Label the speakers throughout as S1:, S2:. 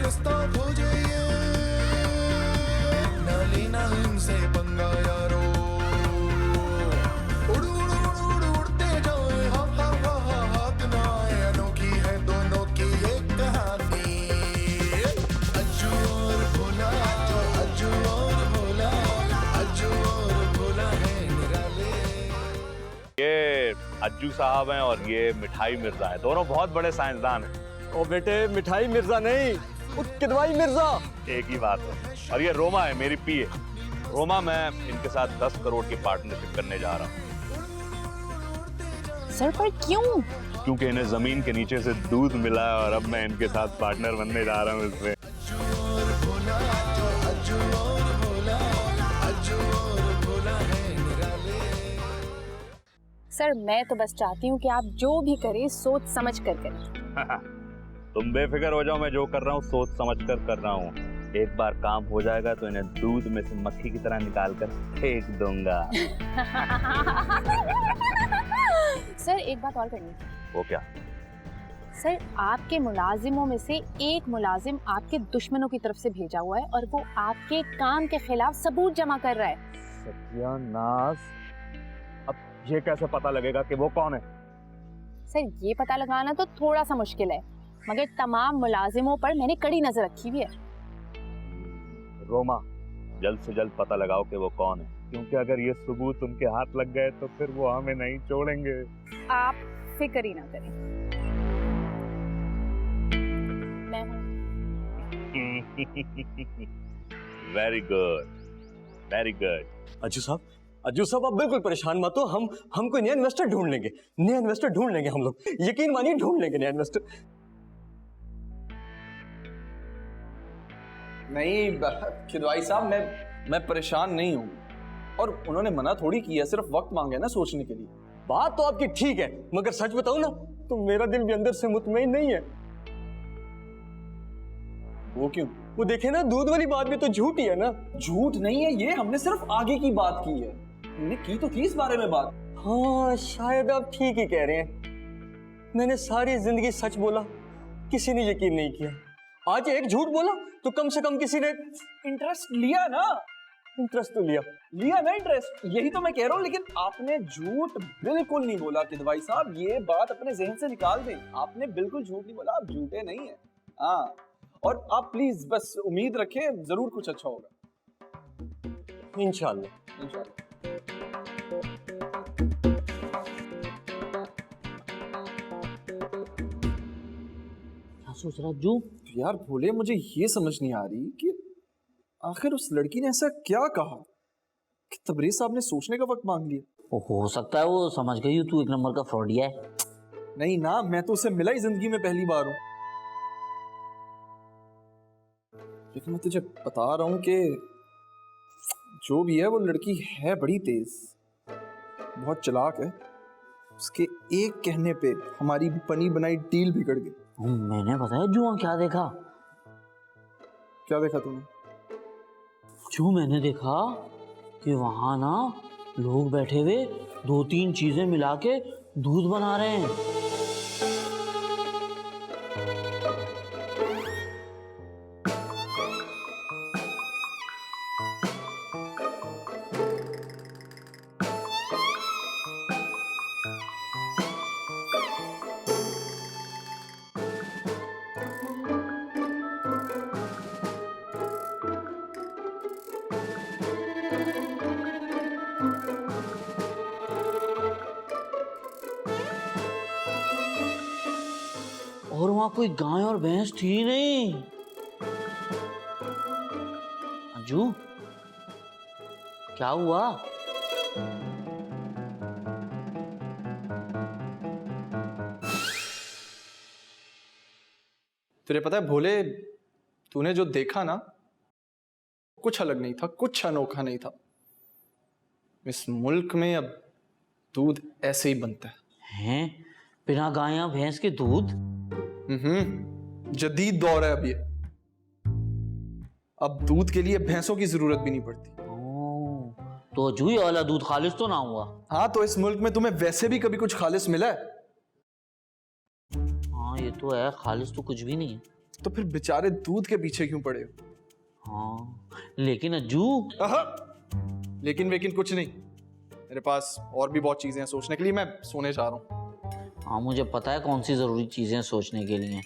S1: रास्ता खोजे ये, ना लेना इनसे पंगा यारो, उड़ उड़ उड़ उड़ उड़ते जाए, हा हा हा हा हाथ ना आए, अनोखी है दोनों की ये कहानी। अज्जू और भोला, अज्जू और भोला, अज्जू और भोला है निराले।
S2: ये अज्जू साहब हैं और ये मिठाई मिर्जा है, दोनों बहुत बड़े साइंसदान हैं।
S3: ओ बेटे, मिठाई मिर्जा नहीं, वो किदवाई मिर्जा।
S2: एक ही बात है। और ये रोमा है, मेरी पीए। रोमा, मैं इनके साथ 10 करोड़ की पार्टनरशिप करने जा रहा हूँ।
S4: सर पर क्यों?
S2: क्योंकि इन्हें जमीन के नीचे से दूध मिला है और अब मैं इनके साथ पार्टनर बनने जा रहा हूँ इसमें।
S4: सर मैं तो बस चाहती हूँ कि आप जो भी करें सोच समझ कर करें।
S2: तुम बेफिक्र हो जाओ, मैं जो कर रहा हूँ सोच समझ कर रहा हूँ। एक बार काम हो जाएगा तो इन्हें दूध में से मक्खी की तरह निकाल कर फेंक दूंगा।
S4: सर एक बात और करनी थी।
S2: वो क्या?
S4: सर आपके मुलाजिमों में से एक मुलाजिम आपके दुश्मनों की तरफ से भेजा हुआ है और वो आपके काम के खिलाफ सबूत जमा कर रहा है।
S2: सत्यानाश, अब ये कैसे पता लगेगा कि वो कौन है?
S4: सर ये पता लगाना तो थोड़ा सा मुश्किल है, मगर तमाम मुलाजिमों पर मैंने कड़ी नजर रखी हुई है।
S2: रोमा, जल्द से जल्द पता लगाओ कि वो कौन है, क्योंकि अगर ये सबूत उनके हाथ लग गए तो फिर वो हमें नहीं छोड़ेंगे।
S4: आप फिक्र ही ना करें, मैं हूं।
S2: Very good, very good.
S3: Ajju साहब आप बिल्कुल परेशान मत हो, हम कोई नया इन्वेस्टर ढूंढ लेंगे, हम लोग, यकीन मानिए ढूंढ लेंगे नया इन्वेस्टर।
S5: नहीं खिदवाई साहब, मैं परेशान नहीं हूँ, और उन्होंने मना थोड़ी किया, सिर्फ वक्त मांगे ना सोचने के लिए।
S3: बात तो आपकी ठीक है, मगर सच बताऊं ना तो मेरा दिल भी अंदर से मुतमईन नहीं है।
S5: वो क्यों?
S3: वो देखे ना, दूध वाली बात भी तो झूठ ही है ना।
S5: झूठ नहीं है ये, हमने सिर्फ आगे की बात की है, हमने की तो थी इस बारे में बात।
S3: हाँ शायद आप ठीक ही कह रहे हैं, मैंने सारी जिंदगी सच बोला, किसी ने यकीन नहीं किया। आज एक झूठ बोला तो कम से कम किसी ने
S5: इंटरेस्ट लिया ना।
S3: इंटरेस्ट तो लिया
S5: ना इंटरेस्ट, यही तो मैं कह रहा हूँ। लेकिन आपने झूठ बिल्कुल नहीं बोला खिदवाई साहब, ये बात अपने जहन से निकाल दें। आपने बिल्कुल झूठ नहीं बोला, आप झूठे नहीं है। हाँ, और आप प्लीज बस उम्मीद रखें, जरूर कुछ अच्छा होगा,
S3: इंशाल्लाह।
S6: क्या सोच रहा जू?
S5: यार भोले, मुझे ये समझ नहीं आ रही कि आखिर उस लड़की ने ऐसा क्या कहा कि तबरेज साहब ने सोचने का वक्त मांग लिया।
S6: हो सकता है वो समझ गई तू एक नंबर का फ्रॉडिया है।
S5: नहीं ना, मैं तो उससे मिला ही जिंदगी में पहली बार हूं, लेकिन मैं तुझे बता रहा हूं कि जो भी है वो लड़की है बड़ी तेज, बहुत चालाक है। उसके एक कहने पे हमारी बनी बनाई डील बिगड़ गई।
S6: मैंने बताया जुआ क्या देखा?
S5: क्या देखा तूने?
S6: जो मैंने देखा कि वहां ना लोग बैठे हुए 2-3 चीजें मिला के दूध बना रहे हैं। और वहां कोई गाय और भैंस थी ही नहीं। अंजू क्या हुआ?
S5: तुझे पता है भोले, तूने जो देखा ना कुछ अलग नहीं था, कुछ अनोखा नहीं था। इस मुल्क में अब दूध ऐसे ही बनता
S6: हैं? बिना गाय या भैंस के दूध?
S5: जदीद दौर है अब ये। अब दूध के लिए भैंसों की जरूरत भी नहीं पड़ती।
S6: तो अजू ये वाला दूध खालिस तो ना हुआ?
S5: हाँ, तो इस मुल्क में तुम्हें वैसे भी कभी कुछ खालिस मिला है?
S6: हाँ ये तो है, खालिस तो कुछ भी नहीं है।
S5: तो फिर बेचारे दूध के पीछे क्यों पड़े हो?
S6: हाँ लेकिन अज्जू,
S5: आहा! लेकिन वेकिन कुछ नहीं, मेरे पास और भी बहुत चीजें हैं सोचने के लिए। मैं सोने जा रहा हूँ।
S6: हाँ मुझे पता है कौन सी जरूरी चीजें सोचने के लिए।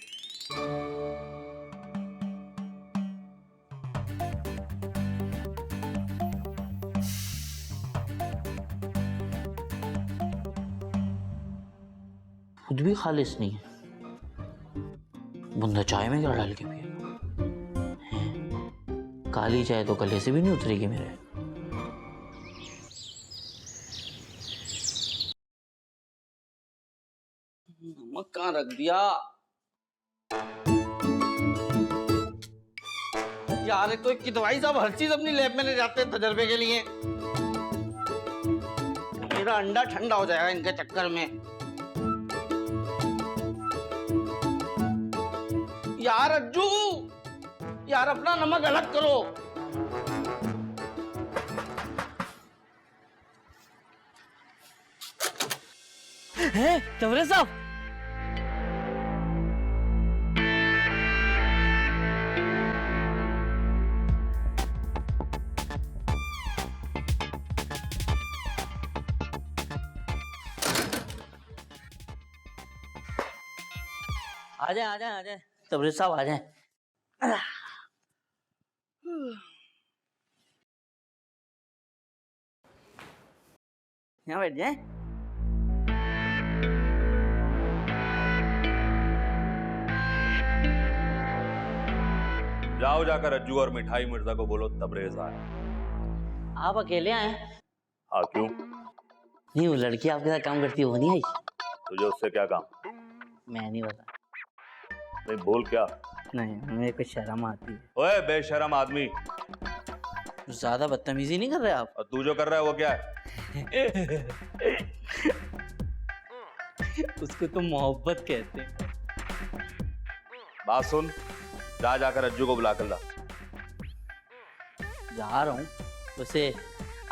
S6: खुद भी खालिस नहीं है, बंदा चाय में क्या डाल के पिएगा? हैं? काली चाय तो गले से भी नहीं उतरेगी मेरे। नमक कहाँ रख दिया यार? एक तो एक की दवाई साहब हर चीज अपनी लैब में ले जाते हैं तजर्बे के लिए। मेरा अंडा ठंडा हो जाएगा इनके चक्कर में। यार अज्जू, यार अपना नमक अलग करो। हैं तवरे साहब, आ जाए आ जाए आ जाए तबरे साहब आ जाए। यहाँ बैठ जाए।
S2: जाओ जाकर अज्जू और मिठाई मिर्जा को बोलो तबरेज आए।
S6: आप अकेले आए?
S2: हाँ क्यों?
S6: नहीं वो लड़की आपके साथ काम करती है वो नहीं आई?
S2: तुझे उससे क्या काम?
S6: मैं नहीं बता।
S2: नहीं बोल क्या?
S6: नहीं मेरे को शर्म आती है।
S2: ओए बेशरम आदमी,
S6: ज्यादा बदतमीजी नहीं कर रहे आप?
S2: और तू जो कर रहा है वो क्या है?
S6: उसको तो मोहब्बत कहते हैं।
S2: बात सुन, जा जाकर अज्जू को बुला कर ला।
S6: जा रहा हूँ, उसे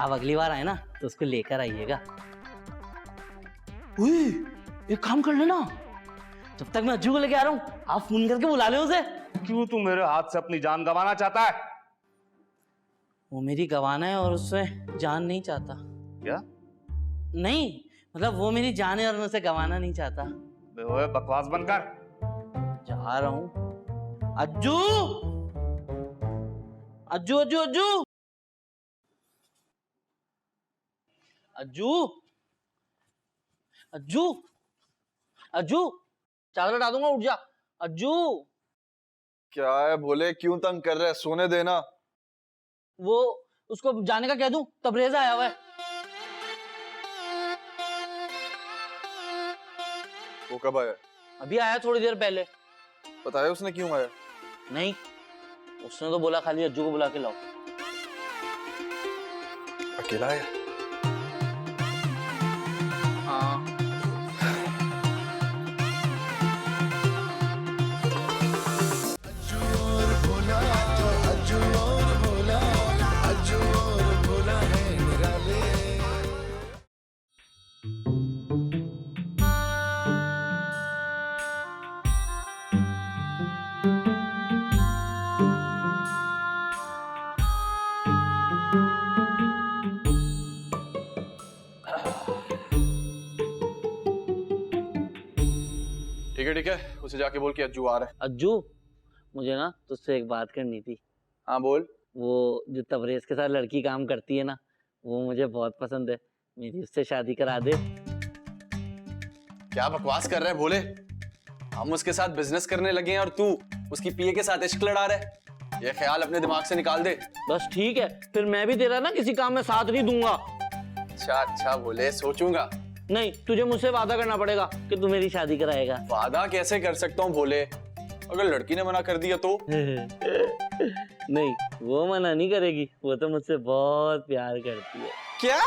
S6: आप अगली बार आए ना तो उसको लेकर आइएगा। एक काम कर लेना, जब तक मैं अज्जू को लेके आ रहा हूँ आप फोन करके बुला ले उसे।
S2: क्यों तू मेरे हाथ से अपनी जान गंवाना चाहता है?
S6: वो मेरी गंवाना है और उससे जान नहीं चाहता।
S2: क्या?
S6: नहीं मतलब वो मेरी जान है और मैं उसे गंवाना नहीं चाहता।
S2: ओए बकवास बंद कर।
S6: जा रहा हूँ। अज्जू अज्जू अज्जू अज्जू अज्जू अज्जू अज्जू, चादर हटा दूंगा, उठ जा। अज्जू
S5: क्या है भोले, क्यों तंग कर रहे हैं? सोने देना।
S6: वो उसको जाने का कह दूं? तबरेज आया हुआ है।
S5: वो कब आया?
S6: अभी आया थोड़ी देर पहले।
S5: बताया उसने क्यों आया?
S6: नहीं उसने तो बोला खाली अज्जू को बुला के लाओ।
S5: अकेला आया?
S6: हाँ
S1: अज्जू और भोला, अज्जू और भोला, अज्जू और भोला है निराले।
S5: ठीक है, उसे जाके बोल के अज्जू आ रहा है।
S6: अज्जू, मुझे ना तुझसे एक बात करनी थी।
S5: हाँ बोल।
S6: वो जो तबरेज के साथ लड़की काम करती है ना, वो मुझे बहुत पसंद है, मेरी उससे शादी करा दे।
S5: क्या बकवास कर रहे हैं भोले? हम उसके साथ बिजनेस करने लगे हैं और तू उसकी पीए के साथ इश्क लड़ा रहा है। ये ख्याल अपने दिमाग से निकाल दे।
S6: बस ठीक है, फिर मैं भी तेरा ना किसी काम में साथ नहीं दूंगा।
S5: अच्छा भोले, सोचूंगा।
S6: नहीं, तुझे मुझसे वादा करना पड़ेगा कि तू मेरी शादी कराएगा।
S5: वादा कैसे कर सकता हूँ भोले? अगर लड़की ने मना कर दिया तो?
S6: नहीं, वो मना नहीं करेगी, वो तो मुझसे बहुत प्यार करती है।
S5: क्या?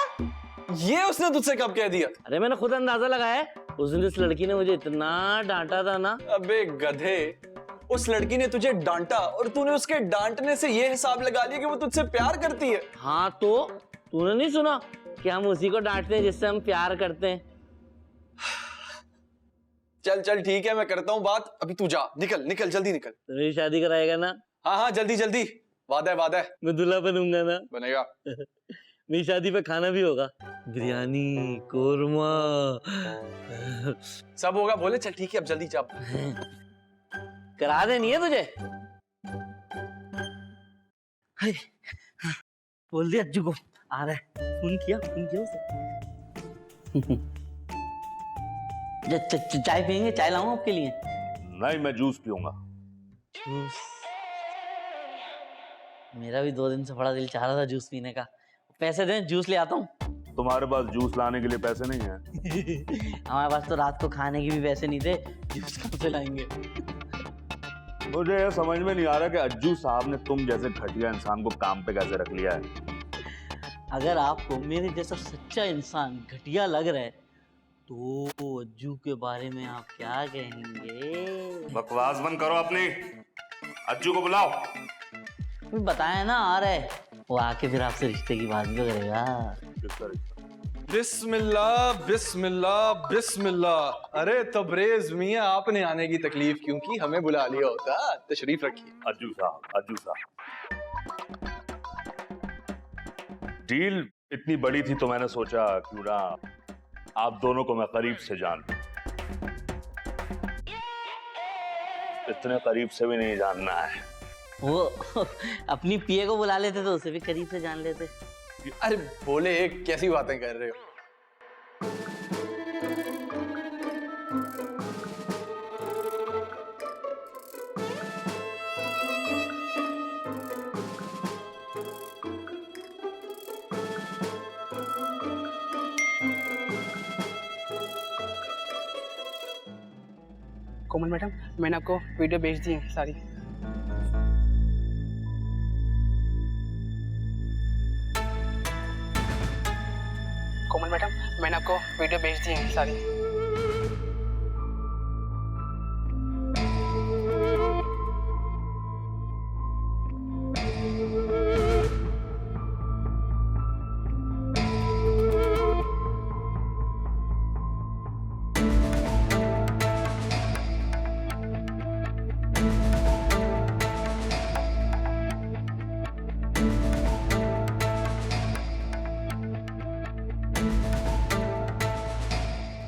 S5: ये उसने तुझसे कब कह दिया?
S6: अरे मैंने खुद अंदाजा लगाया है। उस दिन इस लड़की ने मुझे इतना डांटा था ना।
S5: अबे गधे, उस लड़की ने तुझे डांटा और तूने उसके डांटने से ये हिसाब लगा लिया कि वो तुझसे प्यार करती है।
S6: हाँ तो तूने नहीं सुना कि हम उसी को डांटते हैं जिससे हम प्यार करते हैं।
S5: चल चल ठीक है, मैं करता हूँ बात, अभी तू जा, निकल निकल जल्दी निकल।
S6: तो मेरी शादी कराएगा ना?
S5: हाँ हाँ जल्दी जल्दी, वादा है वादा है।
S6: मैं दूल्हा बनूंगा ना?
S5: बनेगा।
S6: मेरी शादी पे खाना भी होगा, बिरयानी, कोरमा।
S5: सब होगा। बोले चल ठीक है, अब जल्दी जा।
S6: करा देनी है तुझे? हाय, बोल दिया अज्जू को आ रहा है। फोन किया उसे। चाय पियेंगे? चाय लाऊं आपके लिए?
S2: नहीं, मैं जूस पीऊंगा।
S6: जूस? मेरा भी 2 दिन से बड़ा दिल चाह रहा था जूस पीने का। पैसे दें, जूस ले आता हूँ।
S2: तुम्हारे पास जूस लाने के लिए पैसे नहीं है?
S6: हमारे पास तो रात को खाने के भी पैसे नहीं थे, जूस कहाँ से लाएंगे?
S2: मुझे ये समझ में नहीं आ रहा कि अज्जू साहब ने तुम जैसे घटिया इंसान को काम पे कैसे रख लिया है।
S6: अगर आपको मेरे जैसा सच्चा इंसान घटिया लग रहा है तो अज्जू के बारे में आप क्या कहेंगे?
S2: बकवास बंद करो अपनी। अज्जू को बुलाओ।
S6: बताया ना आ रहा है, वो आके फिर आपसे रिश्ते की बात भी तो करेगा।
S2: किसका रिश्ता?
S5: बिस्मिल्लाह बिस्मिल्लाह बिस्मिल्लाह। अरे तबरेज मियां, आपने आने की तकलीफ क्यों की, हमें बुला लिया होता। तशरीफ रखिए।
S2: अज्जू साहब, डील इतनी बड़ी थी तो मैंने सोचा क्यों ना आप दोनों को मैं करीब से जान लूं। इतने करीब से भी नहीं जानना है।
S6: वो अपनी पीए को बुला लेते तो उसे भी करीब से जान लेते।
S5: अरे बोले कैसी बातें कर रहे हो।
S7: कोमल मैडम, मैंने आपको वीडियो भेज दी है सारी। कोमल मैडम, मैंने आपको वीडियो भेज दी है सारी।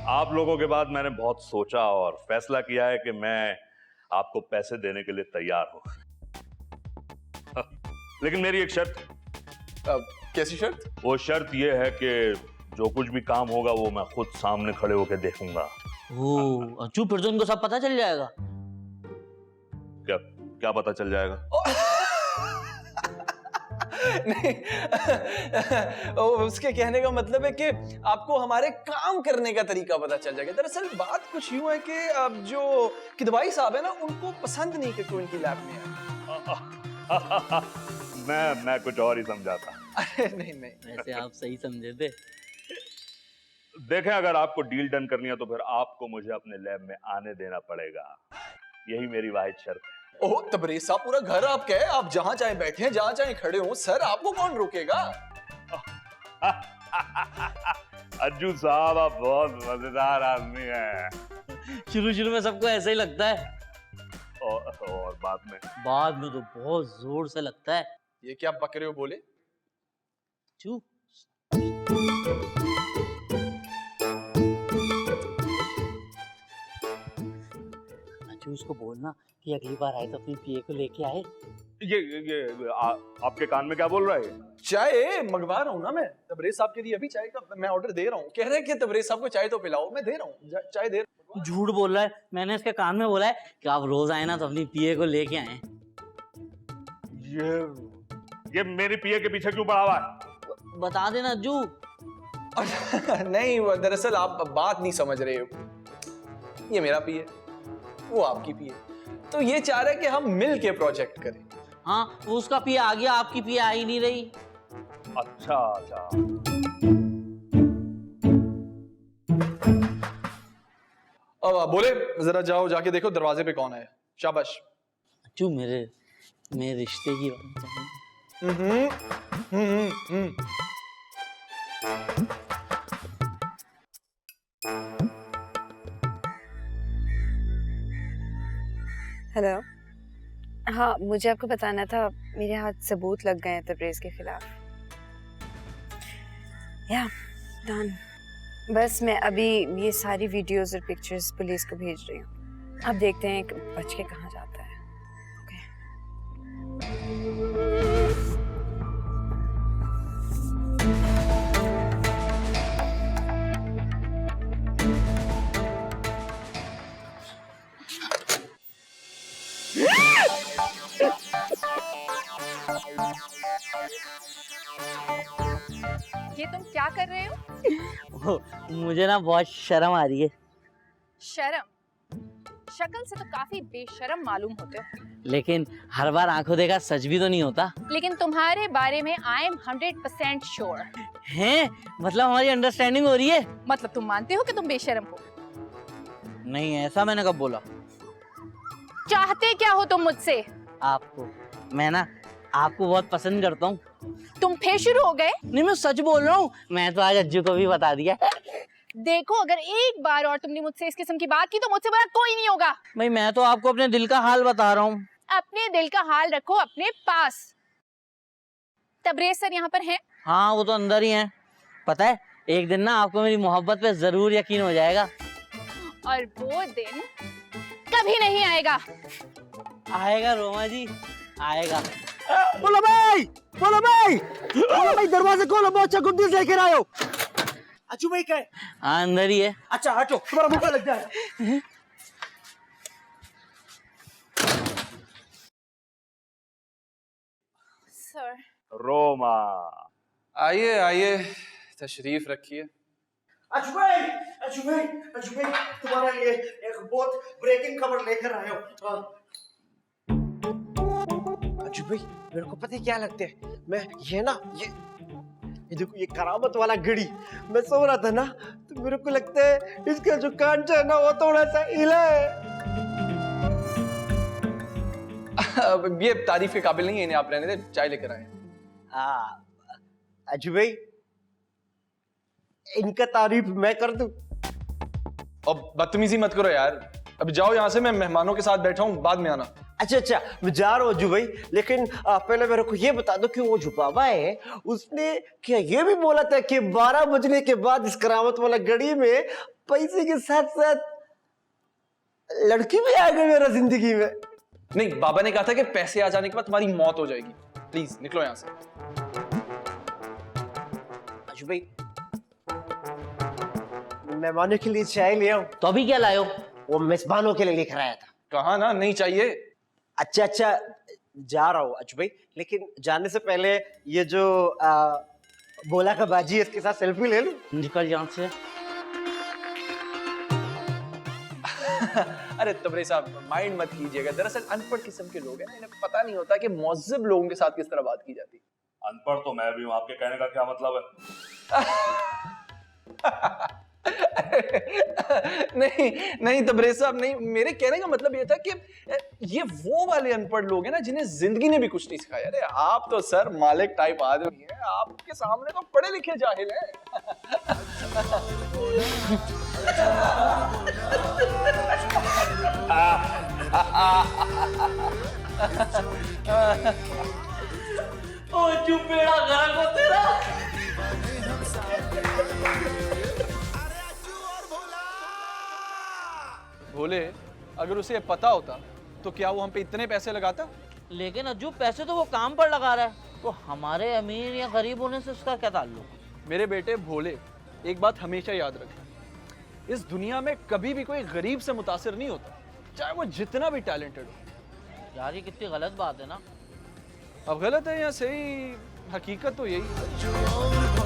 S2: आप लोगों के बाद मैंने बहुत सोचा और फैसला किया है कि मैं आपको पैसे देने के लिए तैयार हूं। लेकिन मेरी एक शर्त।
S5: कैसी शर्त?
S2: वो शर्त ये है कि जो कुछ भी काम होगा वो मैं खुद सामने खड़े होकर देखूंगा।
S6: ओ अज्जू, फिर तो उनको सब पता चल जाएगा।
S2: क्या क्या पता चल जाएगा?
S5: नहीं उसके कहने का मतलब है कि आपको हमारे काम करने का तरीका पता चल जाएगा। दरअसल बात कुछ यूं है कि अब जो किदवाई साहब है ना, उनको पसंद नहीं कि कोई इनकी लैब में आए।
S2: मैं कुछ और ही समझा था।
S5: अरे नहीं नहीं,
S6: वैसे आप सही समझे थे।
S2: देखें, अगर आपको डील डन करनी है तो फिर आपको मुझे अपने लैब में आने देना पड़ेगा। यही मेरी वाहिद शर्त है।
S5: ओह तबरेज साहब, पूरा घर आपका है, आप जहां चाहे बैठे हैं, जहां चाहे खड़े हो। सर आपको कौन रोकेगा?
S2: अज्जू साहब, आप बहुत मजेदार आदमी हैं।
S6: शुरू में सबको ऐसा ही लगता है,
S2: और बाद में
S6: तो बहुत जोर से लगता है।
S5: ये क्या बक रहे हो? बोले
S6: चू उसको बोलना कि अगली बार आए तो अपनी पीए को लेके आए।
S2: आपके कान में क्या बोल रहा है?
S5: चाय मंगवा रहा हूँ ना मैं तबरेज साहब के लिए, अभी चाय का मैं ऑर्डर दे रहा हूँ। कह रहे हैं कि तबरेज साहब को चाय तो पिलाओ, मैं दे रहा हूँ चाय दे रहा हूँ।
S6: झूठ बोल रहा है, मैंने इसके कान में बोला है कि आप रोज आए ना तो अपनी पीए को लेके आए।
S2: ये मेरी पीए के पीछे क्यों पड़ा हुआ है?
S6: बता देना अज्जू।
S5: नहीं, दरअसल आप बात नहीं समझ रहे हो। ये मेरा पीए, वो आपकी पीए, तो ये चाह रहे कि हम मिल के प्रोजेक्ट करें।
S6: हाँ, वो उसका पिया आ गया, आपकी पिया आ ही नहीं रही।
S2: अच्छा।
S5: अब बोले जरा जाओ, जाके देखो दरवाजे पे कौन है। शाबाश।
S6: अज्जू, मेरे रिश्ते की बात
S8: हेलो। हाँ, मुझे आपको बताना था, मेरे हाथ सबूत लग गए हैं तबरेज़ के खिलाफ। या डन। बस मैं अभी ये सारी वीडियोस और पिक्चर्स पुलिस को भेज रही हूँ। अब देखते हैं कि बच के कहाँ जाता है। ओके।
S4: ये तुम क्या कर रहे हो?
S6: मुझे ना बहुत शर्म आ रही है।
S4: शर्म? शक्ल से तो काफी बेशर्म मालूम होते हो।
S6: लेकिन हर बार आंखों देखा सच भी तो नहीं होता।
S4: लेकिन तुम्हारे बारे में आई एम 100% श्योर।
S6: हैं? मतलब हमारी अंडरस्टैंडिंग हो रही है?
S4: मतलब तुम मानते हो कि तुम बेशर्म हो?
S6: नहीं, ऐसा मैंने कब बोला?
S4: चाहते क्या हो तुम मुझसे?
S6: आपको मैं ना आपको बहुत पसंद करता हूँ।
S4: तुम फिर शुरू हो गए?
S6: नहीं, मैं सच बोल रहा हूँ। मैं तो आज अज्जू को भी बता दिया।
S4: देखो, अगर एक बार और तुमने मुझसे इस किस्म की बात की तो मुझसे बड़ा कोई नहीं होगा।
S6: भाई मैं तो आपको अपने दिल का हाल बता रहा हूँ।
S4: अपने दिल का हाल रखो अपने पास। तबरेज़ सर यहाँ पर हैं?
S6: हाँ, वो तो अंदर ही हैं। पता है, एक दिन ना आपको मेरी मोहब्बत पे जरूर यकीन हो जाएगा।
S4: और वो दिन कभी नहीं आएगा।
S6: आएगा रोमा जी, आएगा।
S3: बोलो भाई, बोलो भाई, बोलो भाई, दरवाजे खोलो, बहुत अच्छा गुड न्यूज़ लेकर आए हो। अज्जू भाई क्या है?
S6: हाँ, अंदर ही है।
S3: अच्छा हटो, तुम्हारा भूखा लग जाएगा।
S4: सर,
S2: रोमा,
S5: आइए आइए, तशरीफ रखिए।
S3: अज्जू भाई, अज्जू भाई, अज्जू भाई, तुम्हारे लिए एक बहुत ब्रेकिंग खबर लेकर आए हो।
S9: अज्जू भाई, मेरे को पता है क्या लगता है, मैं ये देखो, ये करामत वाला घड़ी, मैं सो रहा था ना, तो मेरे को लगता है इसका जो कांचा है ना, वो थोड़ा सा हिला है।
S5: अब ये तारीफ के काबिल नहीं है, इन्हें आप रहने दे, चाय लेकर आए।
S9: अज्जू भाई, इनका तारीफ मैं कर दूं?
S5: अब बदतमीजी मत करो यार, अब जाओ यहाँ से, मैं मेहमानों के साथ बैठा हूँ, बाद में आना।
S9: अच्छा, मैं जा रहा हूँ अज्जू भाई, लेकिन पहले मेरे को ये बता दो कि वो जो बाबा है, उसने क्या ये भी बोला था कि 12 बजने के बाद इस करामत वाला घड़ी में पैसे के साथ साथ लड़की भी आ गई मेरा जिंदगी में?
S5: नहीं, बाबा ने कहा था कि पैसे आ जाने के बाद तुम्हारी मौत हो जाएगी। प्लीज निकलो यहाँ से।
S9: अज्जू भाई, मेहमानों के लिए चाय ले आओ।
S6: तो अभी क्या लाए हो?
S9: वो मेजबानों के लिए लेकर आया था।
S5: कहा ना नहीं चाहिए।
S9: अच्छा, जा रहा हूँ अज्जू भाई, लेकिन जाने से पहले ये जो बोला का बाजी है, इसके साथ सेल्फी ले लूं?
S6: निकल यहाँ से।
S5: अरे तबरेज़ साहब, माइंड मत कीजिएगा, दरअसल अनपढ़ किस्म के लोग हैं ना, इन्हें पता नहीं होता कि मुअज़्ज़ब लोगों के साथ किस तरह बात की जाती है।
S2: अनपढ़ तो मैं भी हूँ, आपके कहने का क्या मतलब है?
S5: नहीं तबरेज़ साहब, नहीं, मेरे कहने का मतलब ये था कि ये वो वाले अनपढ़ लोग हैं ना जिन्हें जिंदगी ने भी कुछ नहीं सिखाया। अरे आप तो सर मालिक टाइप आदमी हैं, आपके सामने तो पढ़े लिखे जाहिल हैं।
S6: ओ चुपेड़ा गरम हो तेरा।
S5: भोले, अगर उसे पता होता तो क्या वो हम पे इतने पैसे लगाता?
S6: लेकिन अज्जू, पैसे तो वो काम पर लगा रहा है, तो हमारे अमीर या गरीब होने से उसका क्या ताल्लुक?
S5: मेरे बेटे भोले, एक बात हमेशा याद रखना, इस दुनिया में कभी भी कोई गरीब से मुतासिर नहीं होता, चाहे वो जितना भी टैलेंटेड हो।
S6: यार ये कितनी गलत बात है ना।
S5: अब गलत है या सही, हकीकत तो यही है।